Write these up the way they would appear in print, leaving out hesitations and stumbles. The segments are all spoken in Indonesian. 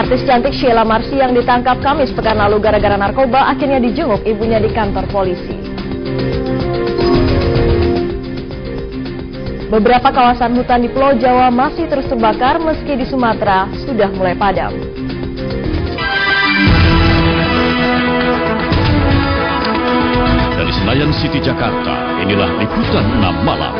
Artis cantik Sheila Marcy yang ditangkap Kamis pekan lalu gara-gara narkoba akhirnya dijenguk ibunya di kantor polisi. Beberapa kawasan hutan di Pulau Jawa masih terus terbakar meski di Sumatera sudah mulai padam. Dari Senayan City, Jakarta, inilah Liputan 6 Malam.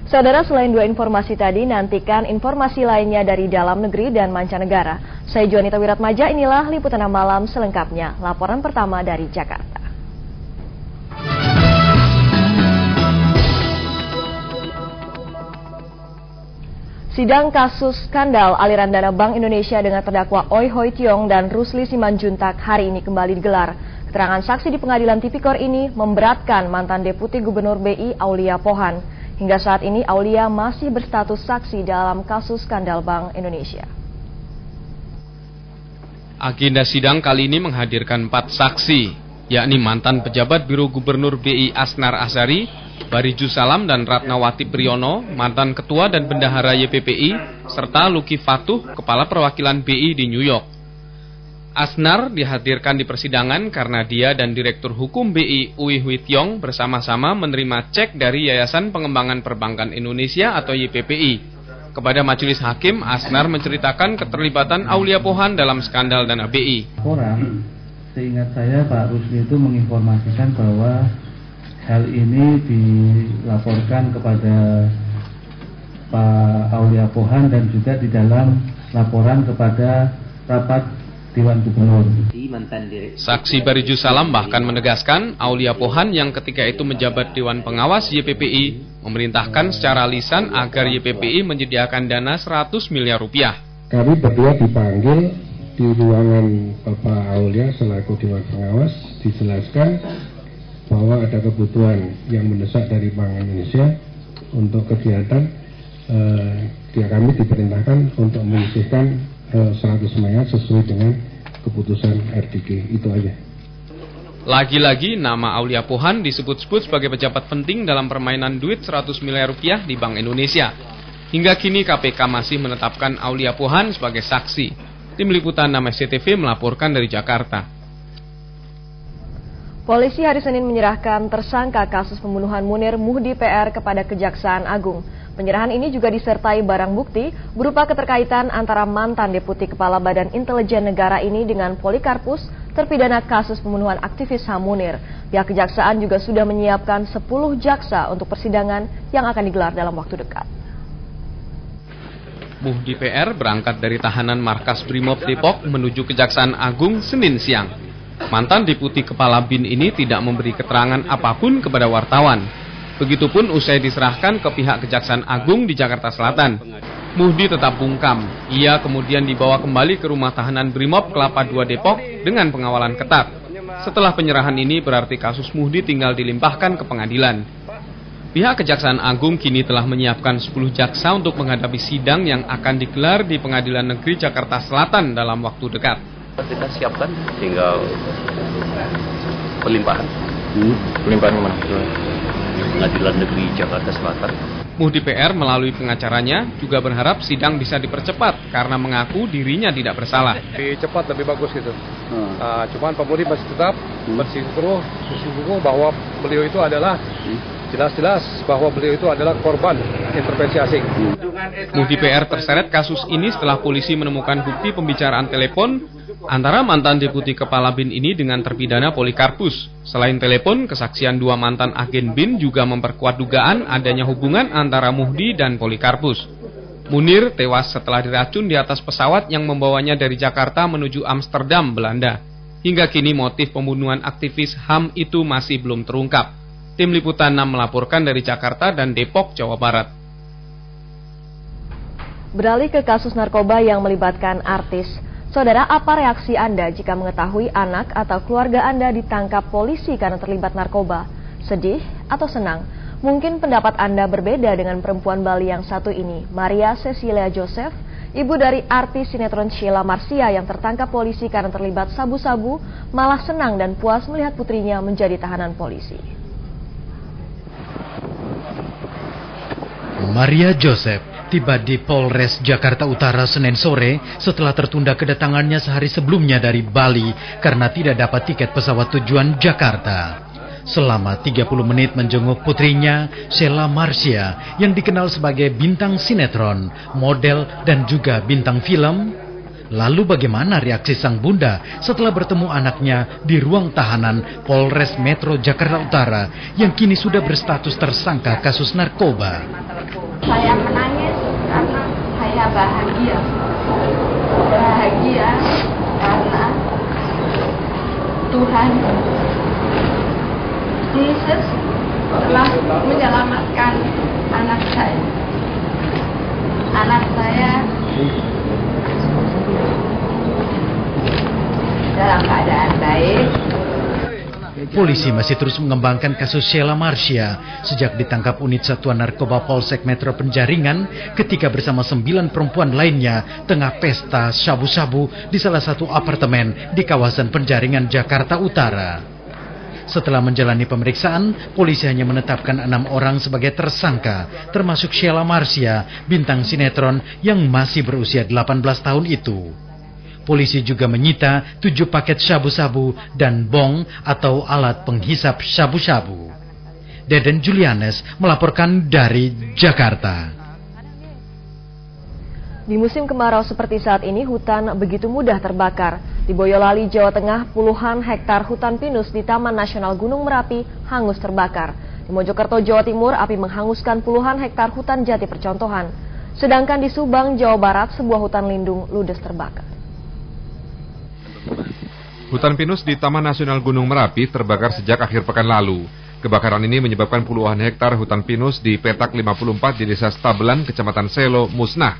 Saudara, selain dua informasi tadi, nantikan informasi lainnya dari dalam negeri dan mancanegara. Saya Juanita Wiratmaja, inilah Liputan 6 Malam selengkapnya. Laporan pertama dari Jakarta. Sidang kasus skandal aliran dana Bank Indonesia dengan terdakwa Oi Hoi Tiong dan Rusli Simanjuntak hari ini kembali digelar. Keterangan saksi di pengadilan tipikor ini memberatkan mantan Deputi Gubernur BI Aulia Pohan. Hingga saat ini Aulia masih berstatus saksi dalam kasus skandal Bank Indonesia. Agenda sidang kali ini menghadirkan 4 saksi, yakni mantan pejabat Biro Gubernur BI Asnar Azhari, Bariju Salam dan Ratnawati Priyono, mantan ketua dan bendahara YPPI, serta Luki Fatuh, kepala perwakilan BI di New York. Asnar dihadirkan di persidangan karena dia dan Direktur Hukum BI Ui Hui Tiong bersama-sama menerima cek dari Yayasan Pengembangan Perbankan Indonesia atau YPPI. Kepada majelis hakim, Asnar menceritakan keterlibatan Aulia Pohan dalam skandal dana BI. Seingat saya Pak Rusli itu menginformasikan bahwa hal ini dilaporkan kepada Pak Aulia Pohan dan juga di dalam laporan kepada rapat Dewan Gubernur. Saksi Bariju Salam bahkan menegaskan Aulia Pohan yang ketika itu menjabat Dewan Pengawas YPPI memerintahkan secara lisan agar YPPI menyediakan dana 100 miliar rupiah. Kami berdua dipanggil di ruangan Bapak Aulia selaku Dewan Pengawas, dijelaskan bahwa ada kebutuhan yang mendesak dari Bank Indonesia untuk kegiatan. Kami diperintahkan untuk menyisihkan 100 miliar sesuai dengan keputusan RDG, itu aja. Lagi-lagi nama Aulia Pohan disebut-sebut sebagai pejabat penting dalam permainan duit 100 miliar rupiah di Bank Indonesia. Hingga kini KPK masih menetapkan Aulia Pohan sebagai saksi. Tim Liputan 6 SCTV melaporkan dari Jakarta. Polisi hari Senin menyerahkan tersangka kasus pembunuhan Munir Muhdi PR kepada Kejaksaan Agung. Penyerahan ini juga disertai barang bukti berupa keterkaitan antara mantan Deputi Kepala Badan Intelijen Negara ini dengan Polikarpus, terpidana kasus pembunuhan aktivis HAM Munir. Pihak Kejaksaan juga sudah menyiapkan 10 jaksa untuk persidangan yang akan digelar dalam waktu dekat. Muhdi PR berangkat dari tahanan markas Brimob Depok menuju Kejaksaan Agung Senin siang. Mantan Deputi Kepala BIN ini tidak memberi keterangan apapun kepada wartawan. Begitupun usai diserahkan ke pihak Kejaksaan Agung di Jakarta Selatan. Muhdi tetap bungkam. Ia kemudian dibawa kembali ke rumah tahanan Brimob Kelapa II Depok dengan pengawalan ketat. Setelah penyerahan ini berarti kasus Muhdi tinggal dilimpahkan ke pengadilan. Pihak Kejaksaan Agung kini telah menyiapkan 10 jaksa untuk menghadapi sidang yang akan digelar di Pengadilan Negeri Jakarta Selatan dalam waktu dekat. Kita siapkan tinggal pelimpahan. Pelimpahan mana? Pengadilan Negeri Jakarta Selatan. Muhdi PR melalui pengacaranya juga berharap sidang bisa dipercepat karena mengaku dirinya tidak bersalah. Lebih cepat lebih bagus gitu. Cuman Pak Muhdi masih tetap bersikukuh bahwa beliau itu adalah jelas-jelas bahwa beliau itu adalah korban intervensi asing. Muhdi PR terseret kasus ini setelah polisi menemukan bukti pembicaraan telepon antara mantan Deputi Kepala BIN ini dengan terpidana Polikarpus. Selain telepon, kesaksian 2 mantan agen BIN juga memperkuat dugaan adanya hubungan antara Muhdi dan Polikarpus. Munir tewas setelah diracun di atas pesawat yang membawanya dari Jakarta menuju Amsterdam, Belanda. Hingga kini motif pembunuhan aktivis HAM itu masih belum terungkap. Tim Liputan 6 melaporkan dari Jakarta dan Depok, Jawa Barat. Beralih ke kasus narkoba yang melibatkan artis. Saudara, apa reaksi Anda jika mengetahui anak atau keluarga Anda ditangkap polisi karena terlibat narkoba? Sedih atau senang? Mungkin pendapat Anda berbeda dengan perempuan Bali yang satu ini, Maria Cecilia Joseph, Ibu dari artis sinetron Sheila Marcia yang tertangkap polisi karena terlibat sabu-sabu malah senang dan puas melihat putrinya menjadi tahanan polisi. Maria Joseph tiba di Polres Jakarta Utara Senin sore setelah tertunda kedatangannya sehari sebelumnya dari Bali karena tidak dapat tiket pesawat tujuan Jakarta. Selama 30 menit menjenguk putrinya, Sheila Marcia, yang dikenal sebagai bintang sinetron, model, dan juga bintang film. Lalu bagaimana reaksi sang bunda setelah bertemu anaknya di ruang tahanan Polres Metro Jakarta Utara yang kini sudah berstatus tersangka kasus narkoba? Saya menangis karena saya bahagia karena Tuhan Yesus telah menyelamatkan anak saya. Anak saya dalam keadaan baik. Polisi masih terus mengembangkan kasus Sheila Marcia sejak ditangkap unit Satuan Narkoba Polsek Metro Penjaringan ketika bersama 9 perempuan lainnya tengah pesta sabu-sabu di salah satu apartemen di kawasan Penjaringan, Jakarta Utara. Setelah menjalani pemeriksaan, polisi hanya menetapkan 6 orang sebagai tersangka, termasuk Sheila Marcia, bintang sinetron yang masih berusia 18 tahun itu. Polisi juga menyita 7 paket sabu-sabu dan bong atau alat penghisap sabu-sabu. Deden Julianes melaporkan dari Jakarta. Di musim kemarau seperti saat ini, hutan begitu mudah terbakar. Di Boyolali, Jawa Tengah, puluhan hektar hutan pinus di Taman Nasional Gunung Merapi hangus terbakar. Di Mojokerto, Jawa Timur, api menghanguskan puluhan hektar hutan jati percontohan. Sedangkan di Subang, Jawa Barat, sebuah hutan lindung ludes terbakar. Hutan pinus di Taman Nasional Gunung Merapi terbakar sejak akhir pekan lalu. Kebakaran ini menyebabkan puluhan hektar hutan pinus di petak 54 di Desa Stabelan, Kecamatan Selo, musnah.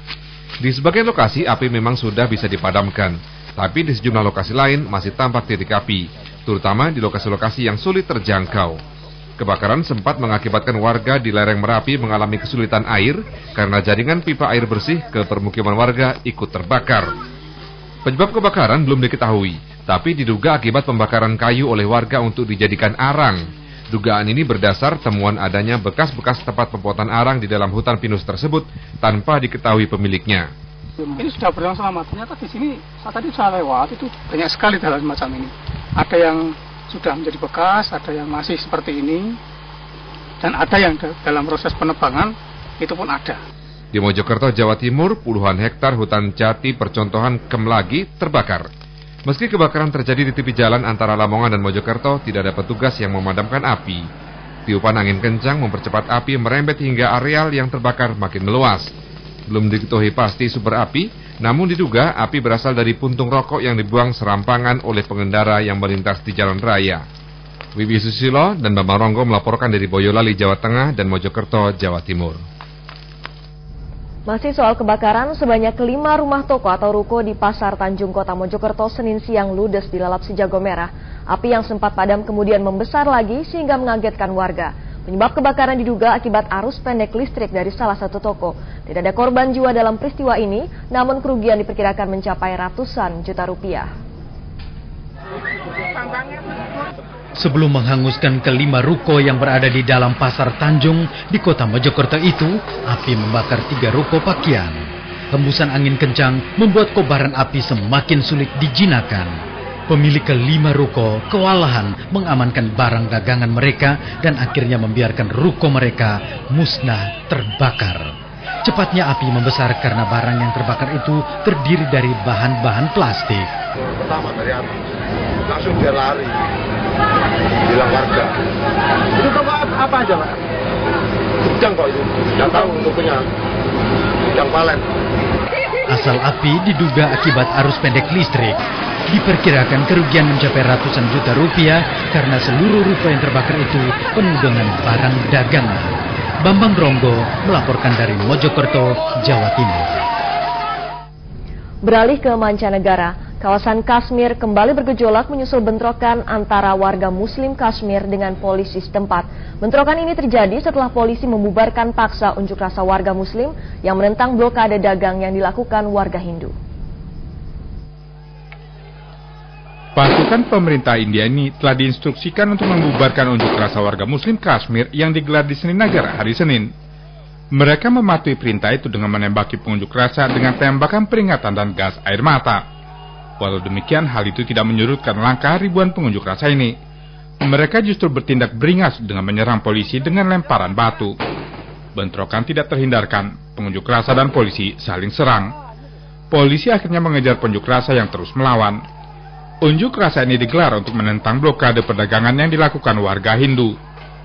Di sebagian lokasi api memang sudah bisa dipadamkan, tapi di sejumlah lokasi lain masih tampak titik api, terutama di lokasi-lokasi yang sulit terjangkau. Kebakaran sempat mengakibatkan warga di lereng Merapi mengalami kesulitan air karena jaringan pipa air bersih ke permukiman warga ikut terbakar. Penyebab kebakaran belum diketahui, tapi diduga akibat pembakaran kayu oleh warga untuk dijadikan arang. Dugaan ini berdasar temuan adanya bekas-bekas tempat pembuatan arang di dalam hutan pinus tersebut tanpa diketahui pemiliknya. Ini sudah berlangsung lama, ternyata di sini saat tadi saya lewat itu banyak sekali dalam semacam ini. Ada yang sudah menjadi bekas, ada yang masih seperti ini, dan ada yang dalam proses penebangan, itu pun ada. Di Mojokerto, Jawa Timur, puluhan hektar hutan jati percontohan Kemlagi terbakar. Meski kebakaran terjadi di tepi jalan antara Lamongan dan Mojokerto, tidak ada petugas yang memadamkan api. Tiupan angin kencang mempercepat api merembet hingga areal yang terbakar makin meluas. Belum diketahui pasti sumber api, namun diduga api berasal dari puntung rokok yang dibuang serampangan oleh pengendara yang melintas di jalan raya. Wibi Susilo dan Bambang Ronggo melaporkan dari Boyolali, Jawa Tengah dan Mojokerto, Jawa Timur. Masih soal kebakaran, sebanyak 5 rumah toko atau ruko di Pasar Tanjung Kota Mojokerto Senin siang ludes dilalap si jago merah. Api yang sempat padam kemudian membesar lagi sehingga mengagetkan warga. Penyebab kebakaran diduga akibat arus pendek listrik dari salah satu toko. Tidak ada korban jiwa dalam peristiwa ini, namun kerugian diperkirakan mencapai ratusan juta rupiah. Sebelum menghanguskan ke-5 ruko yang berada di dalam Pasar Tanjung di kota Mojokerto itu, api membakar 3 ruko pakaian. Hembusan angin kencang membuat kobaran api semakin sulit dijinakan. Pemilik ke-5 ruko kewalahan mengamankan barang dagangan mereka dan akhirnya membiarkan ruko mereka musnah terbakar. Cepatnya api membesar karena barang yang terbakar itu terdiri dari bahan-bahan plastik. Pertama dari api, langsung dia lari, bilang warga. Itu toko apa aja, Pak? Gudang kok itu, tidak tahu tokonya, gudang palen. Asal api diduga akibat arus pendek listrik. Diperkirakan kerugian mencapai ratusan juta rupiah karena seluruh ruko yang terbakar itu penuh dengan barang dagangan. Bambang Ronggo melaporkan dari Mojokerto, Jawa Timur. Beralih ke mancanegara, Kawasan Kashmir kembali bergejolak menyusul bentrokan antara warga Muslim Kashmir dengan polisi setempat. Bentrokan ini terjadi setelah polisi membubarkan paksa unjuk rasa warga Muslim yang menentang blokade dagang yang dilakukan warga Hindu. Pasukan pemerintah India ini telah diinstruksikan untuk membubarkan unjuk rasa warga Muslim Kashmir yang digelar di Srinagar hari Senin. Mereka mematuhi perintah itu dengan menembaki pengunjuk rasa dengan tembakan peringatan dan gas air mata. Walau demikian, hal itu tidak menyurutkan langkah ribuan pengunjuk rasa ini. Mereka justru bertindak beringas dengan menyerang polisi dengan lemparan batu. Bentrokan tidak terhindarkan, pengunjuk rasa dan polisi saling serang. Polisi akhirnya mengejar pengunjuk rasa yang terus melawan. Unjuk rasa ini digelar untuk menentang blokade perdagangan yang dilakukan warga Hindu.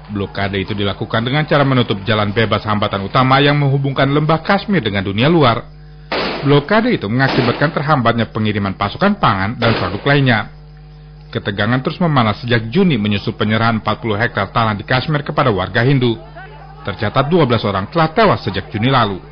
Blokade itu dilakukan dengan cara menutup jalan bebas hambatan utama yang menghubungkan lembah Kashmir dengan dunia luar. Blokade itu mengakibatkan terhambatnya pengiriman pasukan pangan dan produk lainnya. Ketegangan terus memanas sejak Juni menyusul penyerahan 40 hektar tanah di Kashmir kepada warga Hindu. Tercatat 12 orang telah tewas sejak Juni lalu.